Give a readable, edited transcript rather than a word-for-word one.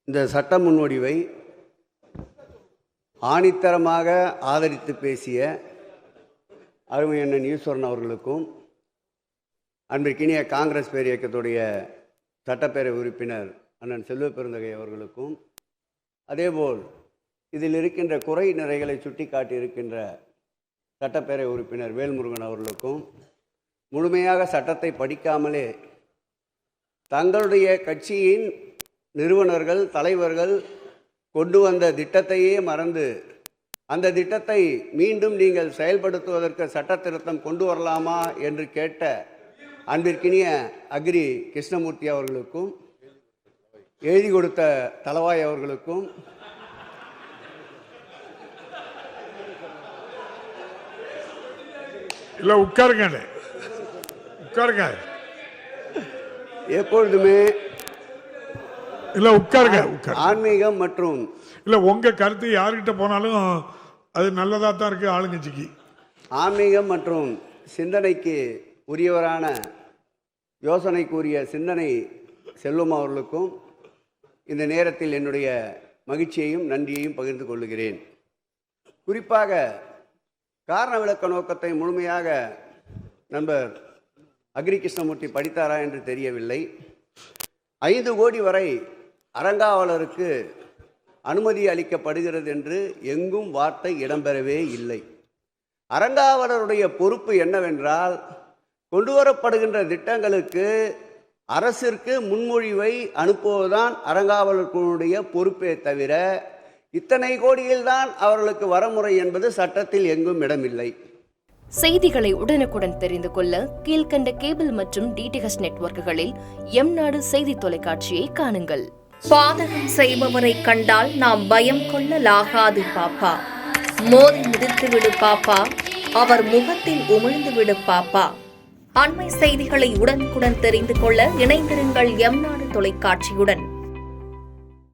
இந்த சட்ட முன்வடிவை ஆணித்தரமாக ஆதரித்து பேசிய அருமை அண்ணன் ஈஸ்வரன் அவர்களுக்கும், அன்பிற்கினிய காங்கிரஸ் பேர் இயக்கத்துடைய சட்டப்பேரவை உறுப்பினர் அண்ணன் செல்வ பெருந்தகை அவர்களுக்கும், அதேபோல் இதில் இருக்கின்ற குறை நிறைகளை சுட்டி காட்டியிருக்கின்ற சட்டப்பேரவை உறுப்பினர் வேல்முருகன் அவர்களுக்கும், முழுமையாக சட்டத்தை படிக்காமலே தங்களுடைய கட்சியின் நிறுவனர்கள் தலைவர்கள் கொண்டு வந்த திட்டத்தையே மறந்து அந்த திட்டத்தை மீண்டும் நீங்கள் செயல்படுத்துவதற்கு சட்ட திருத்தம் கொண்டு வரலாமா என்று கேட்ட அன்பிற்கினிய அக்ரி கிருஷ்ணமூர்த்தி அவர்களுக்கும், எழுதி கொடுத்த தளவாய் அவர்களுக்கும், இல்லை உட்காருங்க எப்பொழுதுமே இல்ல உட்காருங்க ஆன்மீகம் மற்றும் இல்ல உங்க கருத்து யாருக்கிட்ட போனாலும் அது நல்லதா தான் இருக்கு. ஆளுங்கட்சிக்கு ஆன்மீகம் மற்றும் சிந்தனைக்கு உரியவரான யோசனைக்குரிய சிந்தனை செல்வம் அவர்களுக்கும் இந்த நேரத்தில் என்னுடைய மகிழ்ச்சியையும் நன்றியையும் பகிர்ந்து கொள்ளுகிறேன். குறிப்பாக காரண விளக்க நோக்கத்தை முழுமையாக நண்பர் அக்ரி கிருஷ்ணமூர்த்தி படித்தாரா என்று தெரியவில்லை. 5 கோடி வரை அறங்காவலருக்கு அனுமதி அளிக்கப்படுகிறது என்று எங்கும் வார்த்தை இடம்பெறவே இல்லை. அறங்காவலருடைய பொறுப்பு என்னவென்றால், கொண்டு வரப்படுகின்ற திட்டங்களுக்கு அரசிற்கு முன்மொழிவை அனுப்புவதுதான் அறங்காவலர்களுடைய பொறுப்பே தவிர இத்தனை கோடியில்தான் அவர்களுக்கு வரமுறை என்பது சட்டத்தில் எங்கும் இடமில்லை. செய்திகளை உடனுக்குடன் தெரிந்து கொள்ள கீழ்கண்ட கேபிள் மற்றும் டிடிஹெச் நெட்வொர்க்குகளில் எம்நாடு செய்தி தொலைக்காட்சியை காணுங்கள். பாதகம் செய்பவரை கண்டால் நாம் பயம் கொள்ளலாகாது பாப்பா. மோதி மிதித்து விடு பாப்பா, அவர் முகத்தில் உமிழ்ந்து விடு பாப்பா. அண்மை செய்திகளை உடனுக்குடன் தெரிந்து கொள்ள இணைந்திருங்கள் எம்நாடு தொலைக்காட்சியுடன்.